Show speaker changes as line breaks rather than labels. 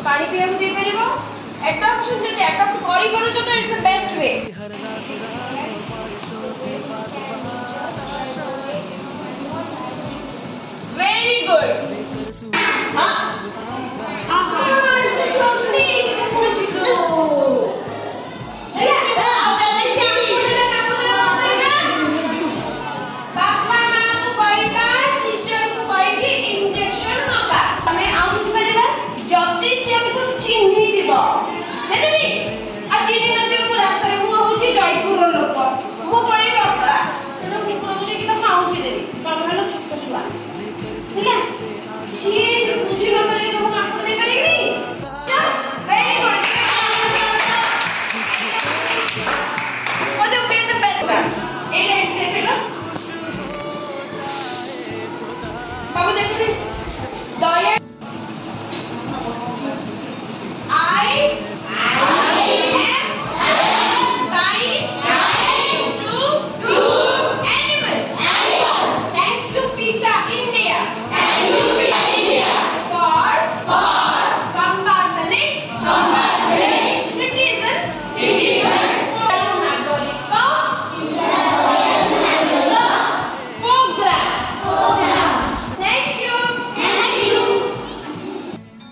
पानी पिया को दे परिबो एटा ऑप्शन जदि अडॉप्ट करि करू तो it's the best way very good हां